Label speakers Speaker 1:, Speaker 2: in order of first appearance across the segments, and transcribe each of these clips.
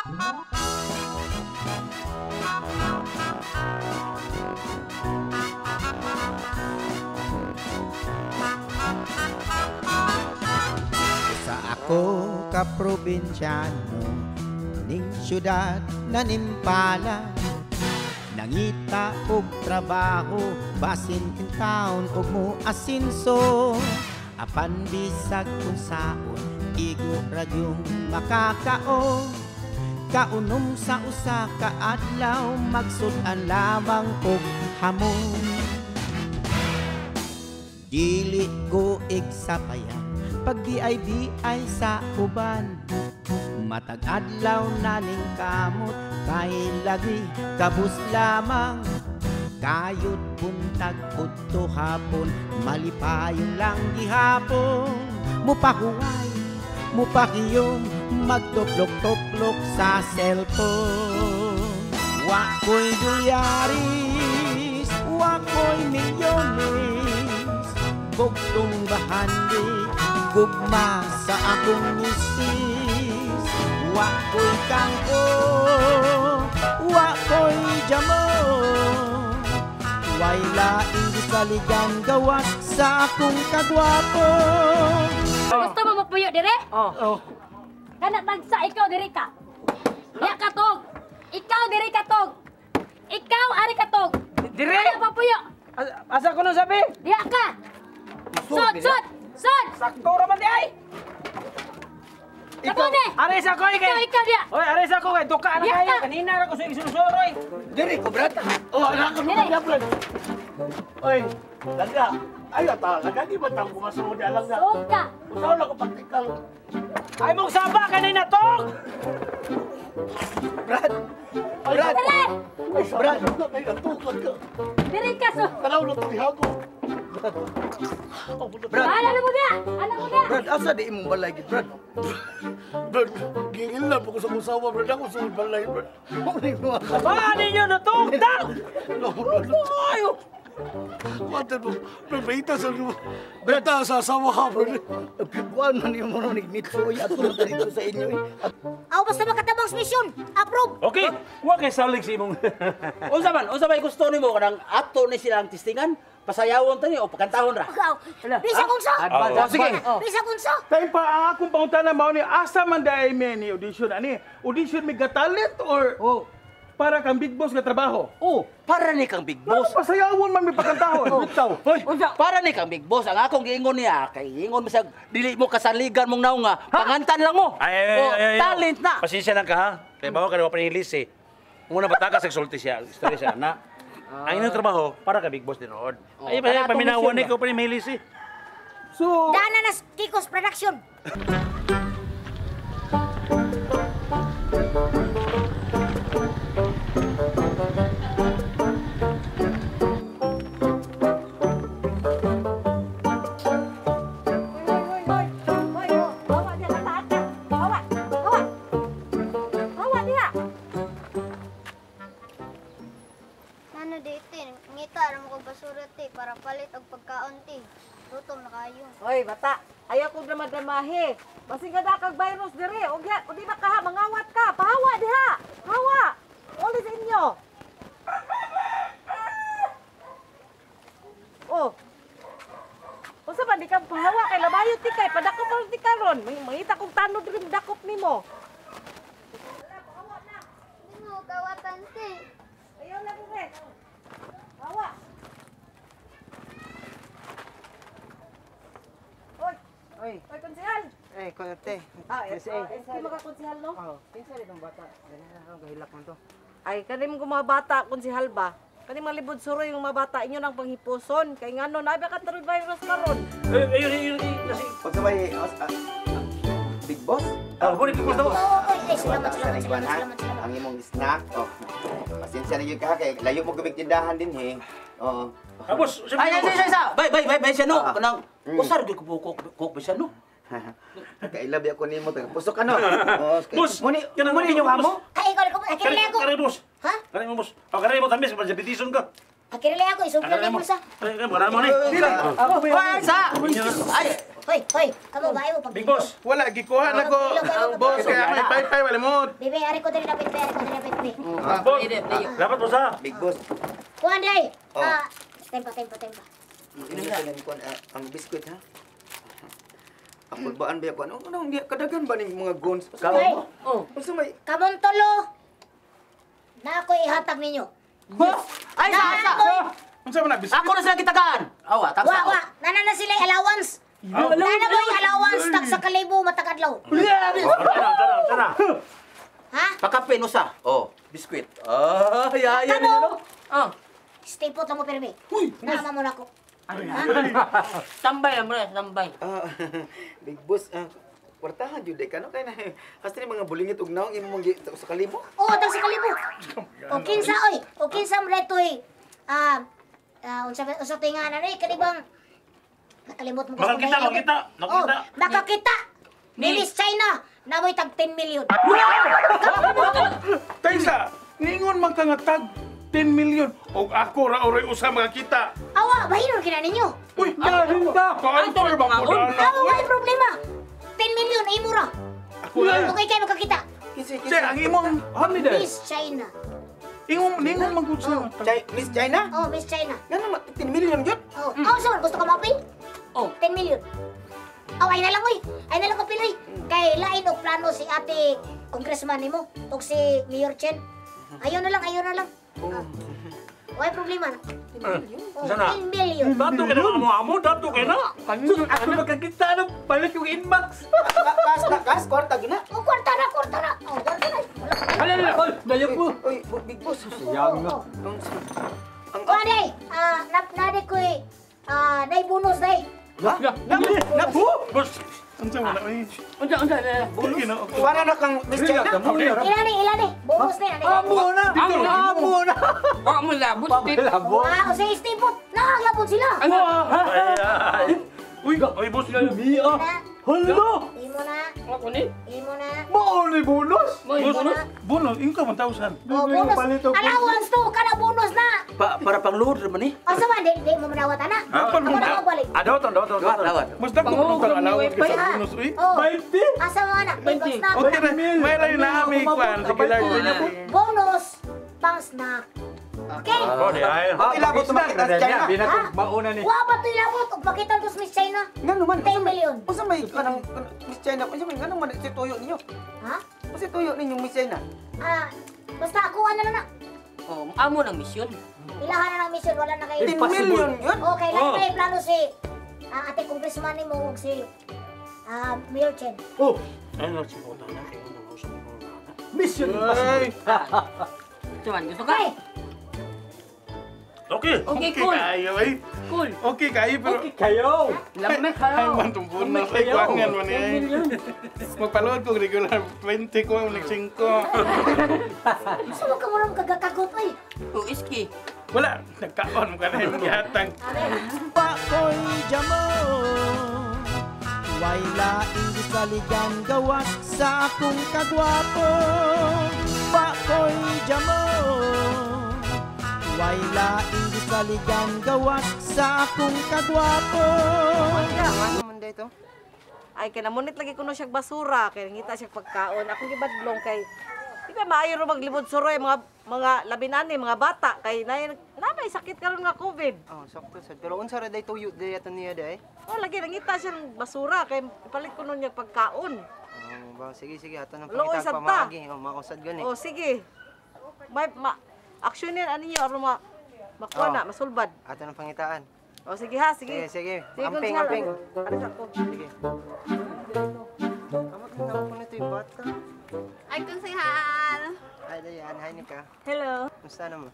Speaker 1: Sa ako ka probinsyano, ning syudad nanimpala, nangita og trabaho, basin in town og mo asinso. Apan bisag kung saon, igo radyong makakaon. Kaunom sa usa ka adlaw, magsudan lamang og hamon. Dili ko igsapayan, pag di ay sa uban. Matag adlaw naning kamot, kay lagi kabus lamang. Kayod buntag udto hapon, malipayong lang gihapon. Mupahuway, mupakiyom, magtuplok-tuplok sa cellphone. Wako'y dolyaris, wako'y milyones, bugtong bahandi, gugma sa akong misis. Wako'y kangko, wako'y jamon, way laing gisaligan gawas sa akong kagwapo.
Speaker 2: Gusto mo mapuyo dire?
Speaker 3: Oh.
Speaker 2: Kana tagsa ikaw diri ka. Ya katog. Ikaw diri katog. Ikaw ari katog.
Speaker 3: Dire?
Speaker 2: Ano mapuyo?
Speaker 3: Asa ko nung sabi?
Speaker 2: Diya ka. Sud, sud, sud.
Speaker 3: Sakto raman di ay.
Speaker 2: Sakto ni.
Speaker 3: Ares ako kay.
Speaker 2: Ikaw dia.
Speaker 3: Oy, ares ako kay duka na
Speaker 2: Diya
Speaker 3: kayo.
Speaker 2: ka.
Speaker 3: Kanina ra ko sa isusoroy.
Speaker 4: Diri ko, brad. Oh, anak ko
Speaker 2: Diri.
Speaker 4: na brad. Oy, langga. Ay, talaga, di ba tang pumasok di langga?
Speaker 2: Sud ka.
Speaker 4: Usaw na ko praktikal.
Speaker 3: Ay mong saba kanina tong.
Speaker 4: Brad. Brad.
Speaker 2: Dili.
Speaker 4: Ay, brad. Ay, natukod ka.
Speaker 2: Diri ka sud.
Speaker 4: Tanaw na tulihago.
Speaker 1: Brad,
Speaker 2: Ano mo dia? Ano mo dia?
Speaker 1: Brad, asa di imong balay gid, Brad?
Speaker 4: Brad, gingil na po ko sa musawa, brad. Ako sa balay, brad.
Speaker 3: Ba ninyo na tong ta. Ayo.
Speaker 4: Matan mo, brad, mahita sa mo. Brad, sa asawa ka, brad.
Speaker 1: Kuan man yung mga nagmitsoy at tulad dito sa inyo.
Speaker 2: Aw basta makatabang sa misyon. Approve.
Speaker 5: Okay, wa kay salig si imong.
Speaker 6: Unsa may gusto nimo kanang ato ni silang testingan? Pasayawon tani o pakantahon ra?
Speaker 2: Ikaw. Bisa kunso.
Speaker 5: Sige.
Speaker 2: Bisa kunso.
Speaker 5: Tay pa ang akong pangutana mao ni asa man dai men ni audition ani? Audition mi talent or para kang big boss nga trabaho?
Speaker 6: Oh, para ni kang big
Speaker 5: Boss,
Speaker 6: boss.
Speaker 5: pasayawon man mi pagkantahon. Bitaw. Hoy,
Speaker 6: Para ni kang big boss. Ang akong giingon niya, kay ingon bisag dili mo kasaligan mong naong nga. Pangantan lang mo. Talent na.
Speaker 5: Pasensya na ka ha. Kay bawa ka na panilis eh. Muna bata ka sulti siya, istorya siya na. Ang inyong trabaho para ka big boss din Lord. Ay
Speaker 6: para atong
Speaker 5: paminawan
Speaker 6: mission
Speaker 5: ko panilis eh. So,
Speaker 2: Dana na Kikos Production.
Speaker 7: Ano dito, ngita aram ko basura ti para palit og pagkaon ti. Gutom na kayo.
Speaker 8: Hoy, bata, ayaw kong dramadamahe. Basing ka kag virus dire. O di ba kaha, mangawat ka. Pahawa diha. Hawa. Uli sa inyo. Oh. Unsa ba di ka pahawa kay labayo ti kay padakop mo ti karon. Mangita kong tanod rin dakop nimo.
Speaker 7: Hindi mo kawatan ti.
Speaker 8: Ayaw na ko rin. Hawa. Oy.
Speaker 3: Oy.
Speaker 8: Oy, konsehal.
Speaker 3: Eh, kote.
Speaker 8: Eski makakonsehal, no?
Speaker 3: Oh, pinsa rin ang bata. Dali na ako gahilak man to.
Speaker 8: Ay, kanim ko mga bata, konsehal ba? Kanim mga libod suro yung mga bata, inyo nang panghipuson. Kay nga no, nabi ka taroy virus karon.
Speaker 5: Ayun kasi
Speaker 1: Pagkabay, big boss?
Speaker 5: balik ko daw.
Speaker 7: Salamat,
Speaker 1: Sa nagwan ha? Ang imong snack. Oh. Pasensya na yun ka kay layo mo gabig tindahan din he. Oo.
Speaker 5: Boss,
Speaker 6: Ay, bay siya no.
Speaker 1: Ah.
Speaker 6: Kanang usar gyud ko kok siya no.
Speaker 1: Kailabi ako nimo taga pusok ka no. Oo.
Speaker 5: Boss,
Speaker 1: Muni
Speaker 5: kanang
Speaker 1: muni yung amo.
Speaker 7: Kay ko ko, kay ko.
Speaker 5: Kare boss.
Speaker 7: Ha?
Speaker 5: Kare mo boss. Kare mo tamis sa petition ka.
Speaker 2: Akirili ako, isugyan niya bulsa.
Speaker 4: Wala mo ni.
Speaker 6: Sa! Ay!
Speaker 2: Hoy, kamo ba mo pag
Speaker 4: Big boss.
Speaker 5: Wala, gikuha na ko. Boss, kaya may pay-pay, wala mo.
Speaker 2: Bibi, ari ko diri dapat, ari ko diri dapat.
Speaker 4: Boss. Dapat mo sa.
Speaker 1: Big boss.
Speaker 2: Kuan day.
Speaker 1: Oh.
Speaker 2: Tempa.
Speaker 1: Ang biskuit ha. Ang pagbaan ba ko? Ano hindi kadagan ba ning mga guns?
Speaker 2: Hoy,
Speaker 1: Basta may
Speaker 2: kamon tolo. Na ako ihatag ninyo.
Speaker 6: Ay, sa!
Speaker 5: Unsa man na biskuit?
Speaker 6: Ako na sila kitagaan! Awa, tapos ako.
Speaker 2: Wa, nana na sila allowance. Nana mo yung allowance tag sa kalibo matakadlaw.
Speaker 4: Sana.
Speaker 2: Ha?
Speaker 6: Pakapin usa. Oh, biskwit. Ah, ya
Speaker 2: Kamo?
Speaker 6: Ah.
Speaker 2: Stay put lang mo permi. Nama mo na ko.
Speaker 6: Tambay lang mo, tambay.
Speaker 1: Big boss, kwartahan jud ka no kay na. Hasta ni mga bulingit ug naong imo mong sa kalimo.
Speaker 2: Oo, tag sa kalibo. O kinsa mo dito eh. Unsa tinga na rin, kanibang nakalimot mo
Speaker 4: Makakita.
Speaker 2: Makakita. Ni Miss China, namoy tag 10 million.
Speaker 5: Taysa, ningon man ka nga tag 10 million. Og ako ra oray usa makakita.
Speaker 2: Awa, bahinon kina ninyo.
Speaker 5: Uy, hinda. Kaantor ba ko na?
Speaker 2: Awa, may problema. 10 million, imo ra.
Speaker 5: Ako ra.
Speaker 2: Okay kayo makakita.
Speaker 5: Che, ang imong
Speaker 2: Miss China.
Speaker 5: ningon man gud sa tag.
Speaker 1: Miss China?
Speaker 2: Oh, Miss China.
Speaker 1: Ngano 10 million jud?
Speaker 2: Oh, saan? Gusto ka mapil? Oh, 10 million. Ay na lang, oy. Ay na lang ko piloy. Kay lain og plano si ate congressman nimo ug si Mayor Chen. Ayaw na lang. Why problema na?
Speaker 4: Sana.
Speaker 2: 10 million.
Speaker 4: Dato ka na amo, dato ka na.
Speaker 3: Ako makakita ng balik yung inbox.
Speaker 1: Kas kwarta gina.
Speaker 2: Oh, kwarta na. Oh, kwarta na.
Speaker 3: Hala, dayo po.
Speaker 1: Oy, big boss.
Speaker 3: Yang na.
Speaker 2: Kuha day, nade ko day bonus day.
Speaker 5: Nabu. Boss, unsa man na?
Speaker 6: Unsa.
Speaker 1: Wala na kang Miss China.
Speaker 2: Ilani, bonus na.
Speaker 3: Amo na.
Speaker 6: Wa mo labot.
Speaker 2: Wow, sa istipot, nakaglabot sila.
Speaker 5: Uy,
Speaker 4: boss.
Speaker 3: Mia. Hala.
Speaker 2: Imo na.
Speaker 6: Ako ni.
Speaker 3: Mauli bonus.
Speaker 5: bonus, inka 1,000.
Speaker 2: Oh, bonus. Allowance to, kada bonus na.
Speaker 6: Para pang load man ni.
Speaker 2: Asa man, di mo manawat ana.
Speaker 5: Dapat mo
Speaker 2: Ako na balik.
Speaker 4: Dawat.
Speaker 6: Dawat.
Speaker 5: Basta ko kung alawad ka sa bonus, uy.
Speaker 2: Oh,
Speaker 3: 20.
Speaker 2: asa mo ana, may pang snack.
Speaker 5: Okay na, may rin na amig kwan. Sige lang,
Speaker 2: Bonus, pang snack. Okay?
Speaker 1: Ilabot mo kita sa China.
Speaker 3: Mauna ni.
Speaker 2: Wa ba to ilabot? Ug pakita to sa Miss China.
Speaker 1: Ngano man?
Speaker 2: 10 million.
Speaker 1: Unsa may kanang Miss China? Unsa may ngano man si tuyo ninyo?
Speaker 2: Ha?
Speaker 1: Unsa tuyo ninyo Miss China?
Speaker 2: Basta ako ano na.
Speaker 6: Oh, amo ng misyon.
Speaker 2: Ilahan na ng mission, wala na kayo.
Speaker 1: 10 million yun?
Speaker 2: Okay, lang may plano si ate congressman ni mo ug si Mayor Chen.
Speaker 3: Oh,
Speaker 4: Ay, nagsimutan na kayo ng usap mo.
Speaker 3: mission
Speaker 5: Ay,
Speaker 6: Cuman gusto ka?
Speaker 4: Okay.
Speaker 6: Okay,
Speaker 5: okay
Speaker 6: cool.
Speaker 5: kayo, ay.
Speaker 6: Cool.
Speaker 5: Okay kayo, pero...
Speaker 3: Okay kayo.
Speaker 6: Lamek
Speaker 5: Ay,
Speaker 6: kayo.
Speaker 5: man, itong bonus. Ay, kwangan man eh. Magpalood ko, regular 20 ko, nag-5.
Speaker 2: Gusto mo ka mo nang kagakagot ay.
Speaker 6: Oh, iski.
Speaker 5: Wala, nagkaon ka na yung gihatag.
Speaker 9: Pakoy jamo Way laing gisaligan gawas sa akong kagwapo Pakoy jamo Way laing gisaligan gawas sa akong kagwapo
Speaker 8: Ano man dito? Ay, kinamunit lagi ko na siyang basura. Kaya ngita siyang pagkaon. Ako gibadlong kay... Di ba maayo rin maglibod suroy mga labinani, mga bata. Kay may sakit karon nga COVID.
Speaker 3: Oh, sakto sad. Pero unsa ra day tuyo day ato niya day?
Speaker 8: Oh, lagi nangita siyang basura. Kay ipalit ko nun niyang pagkaon.
Speaker 3: Oh, ba sige ato nang
Speaker 8: Looy,
Speaker 3: pangitag
Speaker 8: sad ta.
Speaker 3: pamagi. Oh, mausad gani.
Speaker 8: Oh, sige. Aksyonin ano niyo aron makuha na, masulbad.
Speaker 3: Ato nang pangitaan.
Speaker 8: Oh, sige ha, sige.
Speaker 3: Sige.
Speaker 8: Sige,
Speaker 3: Amping.
Speaker 8: Gonzalo. Ano sa ko?
Speaker 3: Sige. Kamu tingnan ko nito yung bata.
Speaker 7: Ay, kung sihal.
Speaker 3: Ay, dayan. Hi, Nika.
Speaker 8: Hello.
Speaker 3: Musta naman?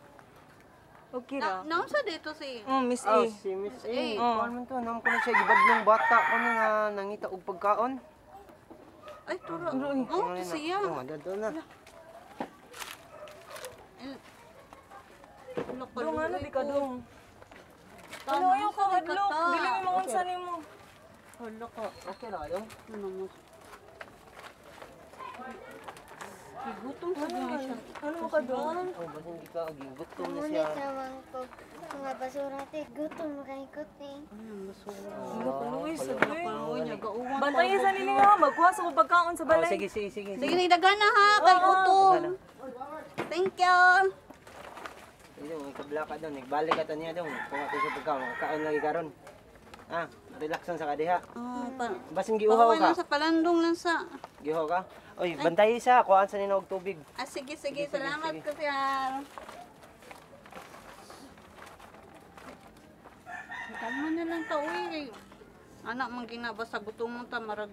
Speaker 8: Okay ra.
Speaker 7: Naon sa dito si...
Speaker 8: Miss A.
Speaker 3: Si Miss A.
Speaker 7: A.
Speaker 3: Oh. Ano man to? Naman ko na siya. Gibadlong bata ko na nga nangita og pagkaon.
Speaker 7: Ay, turo.
Speaker 3: Oh,
Speaker 7: siya.
Speaker 3: Oh, dato na.
Speaker 8: Dong, ano di ka dong? Ano yung kahadlok? Dili mo mangunsa nimo.
Speaker 3: Okay na kayo?
Speaker 8: Gutom sa ganyan siya. Ano mo ka doon?
Speaker 3: Oh, basta hindi ka aging gutom na
Speaker 7: Ngunit
Speaker 3: siya.
Speaker 7: naman ko mga basura te. Gutom makaikot eh.
Speaker 8: Luis, bantayan sa nila nga. Magkuha sa pagkaon sa balay.
Speaker 3: Sige.
Speaker 10: Sige, nagdagana ha, kay gutom. Thank you.
Speaker 3: Sige, may kabla ka doon. Nagbalik ka niya doon. Kung ato siya pagkaon, makakaon lagi karon. Relaxan sa kadiha. Basin giuhaw
Speaker 10: Paway lang
Speaker 3: ka.
Speaker 10: sa palandong lang sa.
Speaker 3: Giuhaw ka. Oy, bantayi sa kuhaan sa ninog tubig.
Speaker 10: Sige, salamat ka sir. Kalma na lang ta, uy. Anak, man ginabasa gutom mo ta, marag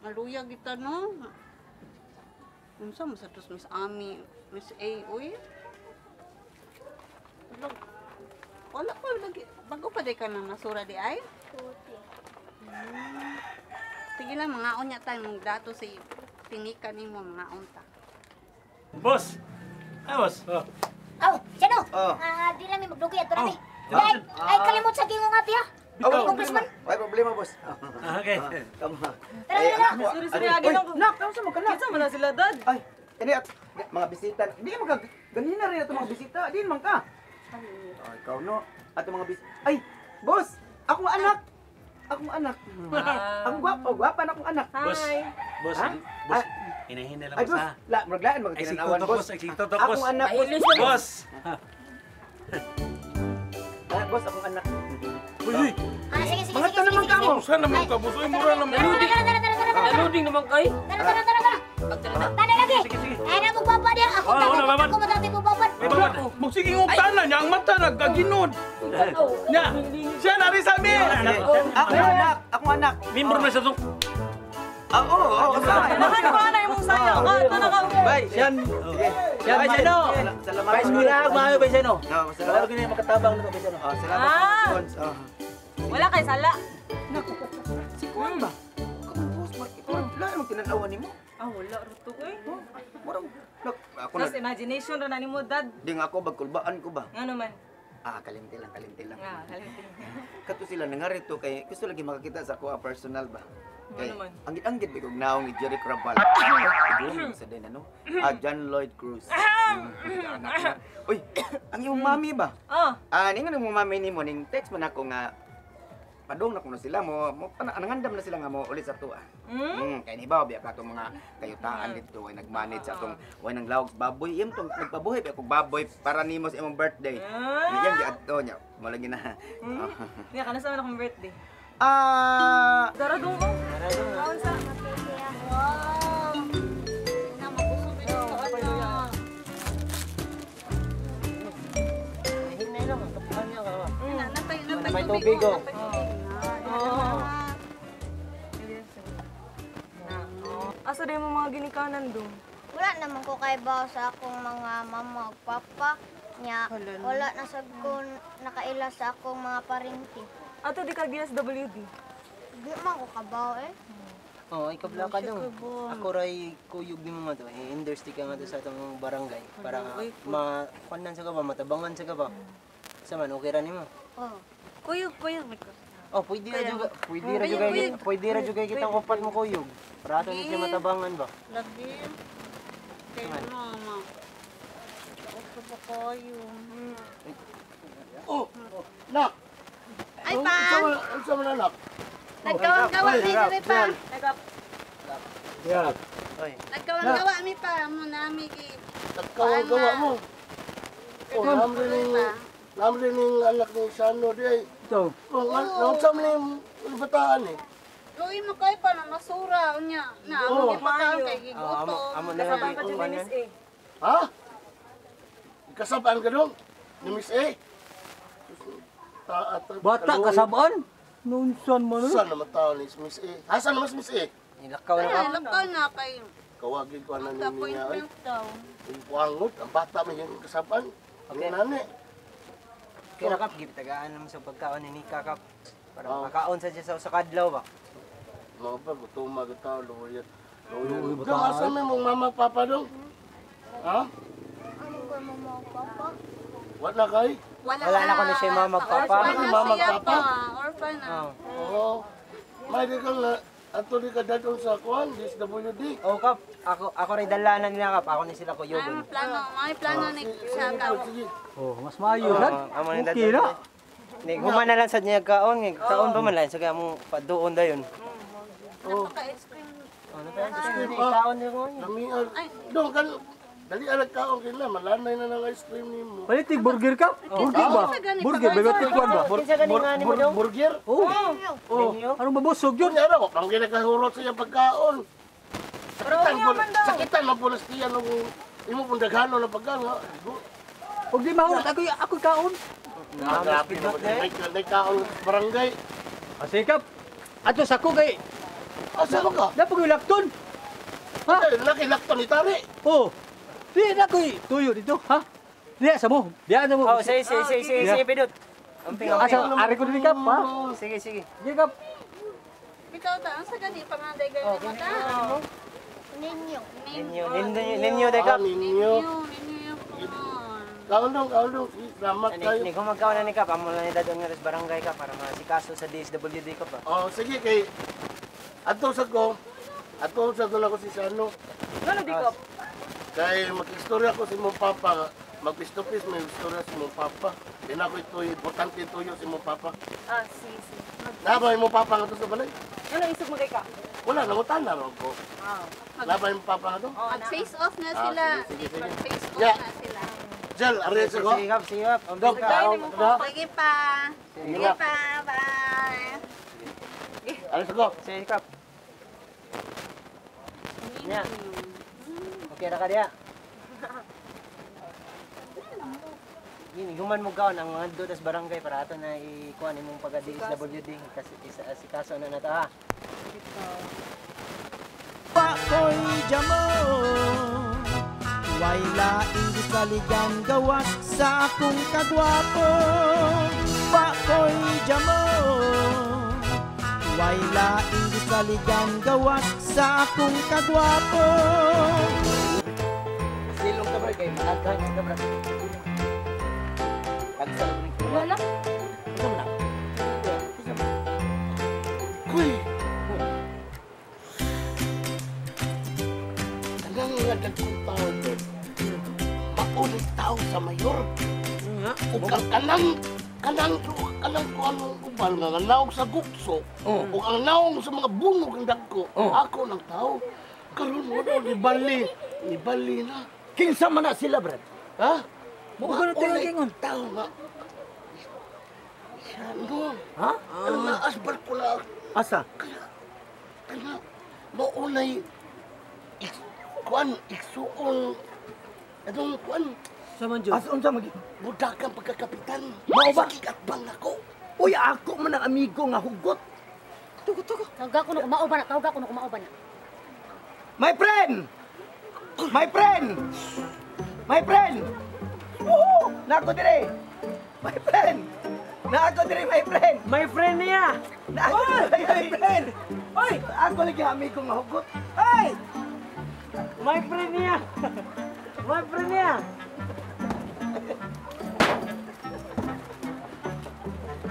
Speaker 10: maluya kita, no? Unsa mo sa tos Miss Ami, Miss A, uy? Wala pa lagi. Bago pa day ka na nasura di ay?
Speaker 7: Puti.
Speaker 10: Sige lang, mga unya tayo, mga dato sa tinika ni mo, mga unta.
Speaker 4: Boss! Ay, boss.
Speaker 2: Oh, sino?
Speaker 1: Oh.
Speaker 2: Di lang may magdugi ato na ay kalimot sa gingo nga tiya.
Speaker 1: Oh,
Speaker 2: Congressman.
Speaker 1: May problema, boss.
Speaker 4: Okay.
Speaker 1: Tama.
Speaker 2: Tara.
Speaker 8: Sorry, agi lang.
Speaker 1: Nak, kamusta mo ka na?
Speaker 8: Kinsa man na sila, Dad?
Speaker 1: Ay, ini at mga bisita. Di man ka ganina rin ato mga bisita. Di man ka. Ay, ikaw no. Ato mga bisita. Ay, boss, akong anak. Akong anak. Ang gwapa na akong anak.
Speaker 4: Boss. Boss.
Speaker 1: Ha?
Speaker 4: Boss. Hinahinay lang
Speaker 1: Ay,
Speaker 4: boss
Speaker 1: boss.
Speaker 4: ha.
Speaker 1: Maglaan mga
Speaker 4: Ay,
Speaker 1: kinanawan, boss.
Speaker 4: Ay, tiktok, boss.
Speaker 1: Akong anak, boss.
Speaker 4: Boss.
Speaker 1: Boss, akong anak.
Speaker 4: Uy,
Speaker 2: Sige.
Speaker 1: Mga naman ka mo.
Speaker 5: Saan naman ka, boss? Uy, mura naman.
Speaker 2: Tara.
Speaker 8: Loading naman kay.
Speaker 2: Tara lagi. Ay na magbaba dia. Ako
Speaker 4: baban.
Speaker 2: ako matati magbaba.
Speaker 4: may babad.
Speaker 5: Magsiging tanan niya, ang mata nagkaginod. Nya, siya nari sa amin.
Speaker 1: Akong anak. Akong anak.
Speaker 4: Member na siya itong...
Speaker 1: Oo.
Speaker 8: Nahan ko na imong sayo. Ito na ka.
Speaker 1: Bay, yan. Sige.
Speaker 6: Yan, Bay Seno.
Speaker 1: Salamat.
Speaker 6: Bay Seno, maayo Bay Seno.
Speaker 1: No,
Speaker 6: Wala
Speaker 1: salamat.
Speaker 6: ko na makatabang na Bay Seno.
Speaker 1: Salamat. Boss.
Speaker 8: Wala kay sala.
Speaker 1: Si Kuan ba? Kamu boss, wala namang tinanawan ni mo.
Speaker 8: Wala ruto ko eh.
Speaker 1: Marang, ako
Speaker 8: Plus
Speaker 1: na,
Speaker 8: imagination ra na nimo, Dad.
Speaker 1: di nga ako, bagkulbaan ko ba?
Speaker 8: Ngano man?
Speaker 1: Kalimti lang.
Speaker 8: Halitin.
Speaker 1: Kato sila nangarito kay gusto lagi makakita sa ako personal ba? Kay
Speaker 8: naman?
Speaker 1: anggit bigog naong ni Jerry Crabal. Doon sa din ano? John Lloyd Cruz. Uy, ang iyong mami ba? Ningon ang mami nimo ning text man ako nga padong na kuno sila mo nangandam na sila nga mo ulit sa tuwa. Kay ni ba biya ka tong mga kayutaan dito ay nagmanage sa tong way nang lawag baboy. Iyam tong nagpabuhay pa ako baboy para nimo sa imong birthday. Yan di adto nya. Mo lagi na.
Speaker 8: Niya kana sa akong birthday.
Speaker 7: Mapili
Speaker 8: Daradong ko.
Speaker 7: ako.
Speaker 10: Wow! Na mabusog ito sa anak.
Speaker 3: Hinay lang, tapuhan niya ka.
Speaker 10: Napay
Speaker 3: tubig, oh.
Speaker 8: Asa din mo mga ginikanan dong?
Speaker 7: Wala naman ko kay baw sa akong mga mama ug papa nya. Wala na sad ko nakaila sa akong mga parinti.
Speaker 8: Ato di ka DSWD.
Speaker 7: Di man ko kabaw eh.
Speaker 3: Ikabla ka doon. Ako ray kuyog ni mga to. Industry ka nga to sa itong barangay. Para makunan sa ka ba, matabangan sa ka ba. Sa man, okay ra nimo.
Speaker 10: Kuyog.
Speaker 3: Pwede ra jud kay kitang upat mo kuyog. Para ato ni siya matabangan ba.
Speaker 10: Lagi. Kaya mama. Opo pa kayo.
Speaker 4: Nak!
Speaker 10: Ay pa!
Speaker 4: Ang sama na, nak?
Speaker 10: Nagkawang-gawa mi kami pa.
Speaker 4: Yan.
Speaker 10: Nagkawang-gawa mi pa. Nami ki.
Speaker 4: Nagkawang-gawa mo. Namrin yung anak ni Sano di ay.
Speaker 3: Ito.
Speaker 4: Nang sama na yung bataan eh.
Speaker 10: Luwi mo kayo pa na masura. Unya. Na, ako ipakaw kay gigutom.
Speaker 3: Amo na
Speaker 8: Kasama
Speaker 3: nga
Speaker 8: pa din ni Miss A.
Speaker 4: Ha? Kasabaan ka dong? Ni Miss A?
Speaker 6: Bata kasabaan? Nunsan man.
Speaker 4: Saan naman tao ni Miss A? Hasan naman si Miss A?
Speaker 3: Nilakaw na ka.
Speaker 10: Ay, lakal na kayo.
Speaker 4: Kawagin ko na niya ay.
Speaker 10: Appointment daw.
Speaker 4: Yung puangot, ang bata may yung kasabaan. Ang nani.
Speaker 3: Kaya kap, gipitagaan naman sa pagkaon ni Nika kap. Para makaon sa siya sa kadlaw ba.
Speaker 4: Mga pa, gutom magataw, loyat. Dong, asan may mong mama papa dong? Ha?
Speaker 7: Ano ko mama ug papa?
Speaker 4: What na kay?
Speaker 3: Wala na ko na siya mama magpapa.
Speaker 10: Orphan na
Speaker 4: Mama,
Speaker 10: siya
Speaker 4: papa?
Speaker 10: pa. Orphan na.
Speaker 4: Oo. May di kang ato di ka dadong sa kuan, DSWD.
Speaker 3: Oh, Kap. Ako rin dalanan nila, Kap. Ako ni sila ko yugon.
Speaker 10: May plano ni siya ka.
Speaker 4: Sige.
Speaker 5: Oh, mas maayo lang.
Speaker 3: Amo ni
Speaker 5: Okay na.
Speaker 3: Ning human na lang sa niya kaon, kaon pa man lang sa kaya mo paduon dayon.
Speaker 10: Napaka-ice cream.
Speaker 3: Ano pa kaon din mo?
Speaker 4: Lamian. Dong kan dali alag kaon kina malanay na ng ice cream nimo.
Speaker 5: Palitig burger ka? Burger ba? Burger, babatik kwan ba?
Speaker 3: Kinsa gani nga nimo dong?
Speaker 4: Burger?
Speaker 5: Oh. Anong mabusog yun?
Speaker 4: Yun ara ko pang ginakahurot sa iyang pagkaon. Sakitan mo pulas tiyan nung imo pong daghano na pagkaon.
Speaker 5: Huwag di mahurot, ako kaon.
Speaker 4: Grabe naman. May kaon barangay.
Speaker 5: Asikap. Ato sa ko kay.
Speaker 4: Asa mo ka?
Speaker 5: Dapat ko lakton. Ha?
Speaker 4: Nakilakton ni Tari.
Speaker 5: Oh. Di na ko tuyo dito, ha? Diya sa mo. Diya sa mo.
Speaker 3: Oh, sige pidot. Amping
Speaker 5: Asa ari ko din kap, ha?
Speaker 3: Sige.
Speaker 5: Di kap.
Speaker 10: Bitaw ta, ang sa gani panganday gayon mo ta.
Speaker 7: Ninyo.
Speaker 3: Ninyo de Kap.
Speaker 10: Ninyo.
Speaker 4: Kaon dong. Salamat kayo.
Speaker 3: Ni gumagawa na ni Kap, amo na ni dadong nga sa barangay ka para masikaso sa DSWD ka pa.
Speaker 4: Oh, sige kay ato sa ko na ko si Sano.
Speaker 8: Ano di ko?
Speaker 4: Kay mag-istorya ko si mong papa. Mag-pistopis may istorya si mong papa. Di na ko ito importante tuyo si mong papa.
Speaker 8: Si.
Speaker 4: Nabay mo papa nga to sa balay?
Speaker 8: Ano isog mo kay ka?
Speaker 4: Wala, nangutan na ron ko. Nabay mo papa nga to?
Speaker 10: Mag-face off na sila.
Speaker 4: Sige.
Speaker 10: Mag-face off
Speaker 4: Yeah.
Speaker 10: na sila.
Speaker 4: Jel, ariya sa ko?
Speaker 3: Sige Kap.
Speaker 4: Dong,
Speaker 10: Sige pa. Sige pa. Bye.
Speaker 4: ariya sa ko?
Speaker 3: Sige Kap. Nya. Okay ra ka diya. Yun, human mo gaon ang mga doon sa barangay para ato na ikuha imong pagka-DSWD kasi si kaso na nato ha.
Speaker 9: Pakoy jamo way laing gisaligan gawas sa akong kagwapo. Pakoy jamo way laing gisaligan gawas sa akong kagwapo.
Speaker 3: Silong ka ba kay agay ka ba?
Speaker 10: Wala.
Speaker 4: Kuy! Tangang nga dagkong tao doon. Maulit tao sa mayor. Ug ang kanang ko anong ubal nga naog sa gukso. Ug ang naong sa mga bungog ng dagko. Ako ng tao. Karon mo ni bali na.
Speaker 6: Kinsa man na sila, Brad?
Speaker 4: Ha?
Speaker 6: Maulit
Speaker 4: Maulit tao nga. Ano?
Speaker 6: Ha?
Speaker 4: Ang naasbar ko na.
Speaker 6: Asa?
Speaker 4: Kaya, maunay iksuon. Anong kuan?
Speaker 3: Sa man
Speaker 6: Asa unsa magi?
Speaker 4: Budakan pagkakapitan.
Speaker 6: Mao ba?
Speaker 4: Kigatbang ako.
Speaker 6: Uy, ako man ang amigo nga hugot. Tugo.
Speaker 2: Tawag ko na kumao ba na.
Speaker 6: My friend! My friend! Woohoo! Nako dire! My friend!
Speaker 3: My friend niya.
Speaker 6: Nako dire, my friend! Oy! Ako lagi amigo nga hugot. Ay!
Speaker 3: My friend niya.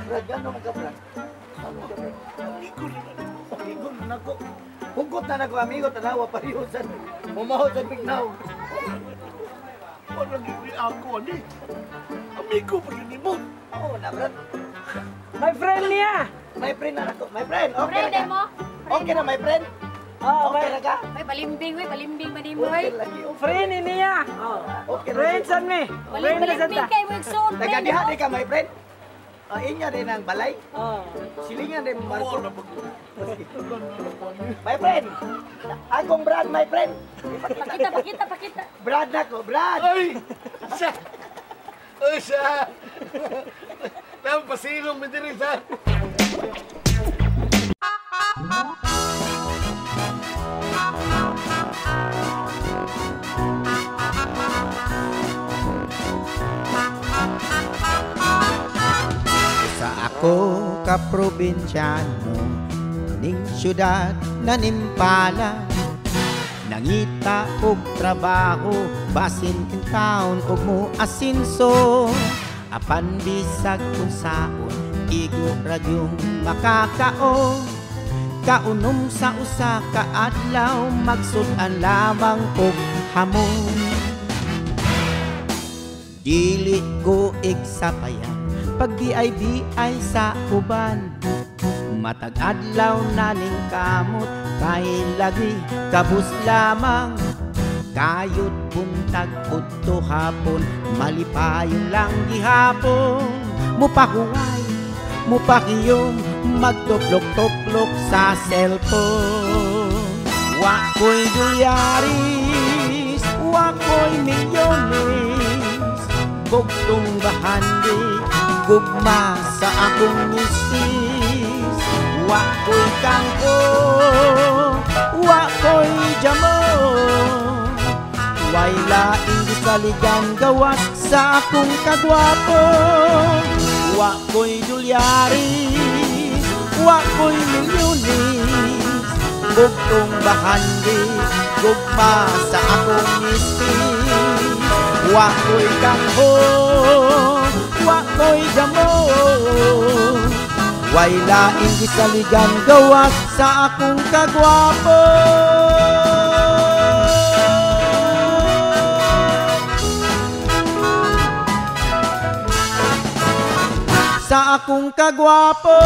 Speaker 6: Brad, gano'n mo ka, Brad? Amigo na ako. Hugot na nako, amigo, tanawa parihusan. Umahot sa bignaw.
Speaker 4: Parang hindi ako, ani. Amigo pa yun mo.
Speaker 6: Oo na, Brad.
Speaker 3: My friend niya.
Speaker 6: My friend na nako. My friend, okay na
Speaker 2: Friend
Speaker 6: ka?
Speaker 2: mo?
Speaker 6: Okay na, my friend? Okay na ka?
Speaker 2: May balimbing ba di mo
Speaker 6: Okay
Speaker 2: ay?
Speaker 6: lagi.
Speaker 3: Friend niya.
Speaker 6: Okay na.
Speaker 3: Friend san me. Friend na
Speaker 2: Balimbing kay mo igsoon, friend
Speaker 6: Nagadihan
Speaker 2: mo.
Speaker 6: din ka, my friend? Inya rin ang balay? Silingan rin Marco. My friend! Akong Brad, my friend!
Speaker 2: Pakita.
Speaker 6: Brad na ko, Brad!
Speaker 4: Ay! Siya! Pasilong mo din sa...
Speaker 9: Sa ako ka probinsyano ning syudad na nimpala nangita og trabaho basin in town og mo asinso apan bisag kung saon igo radyong makakaon kaunom sa usa ka adlaw magsud-an lamang og hamon. Dili ko igsapayan pag BIBI sa uban, matag adlaw naning kamot kay lagi kabus lamang. Kayod buntag udto hapon malipayon lang gihapon. Mupahuway, mupakiyom, magtuplok-tuplok sa cellphone. Wako'y dolyaris, wako'y milyones, bugtong bahandi, gugma sa akong misis. Wako'y kangko, wako'y jamon, way laing gisaligan gawas sa akong kagwapo. Wako'y dolyaris, wako'y milyones, bugtong bahandi, gugma sa akong misis. Wako'y kangho, wako'y jamon, way laing gisaligan gawas sa akong kagwapo. Sa akong kagwapo.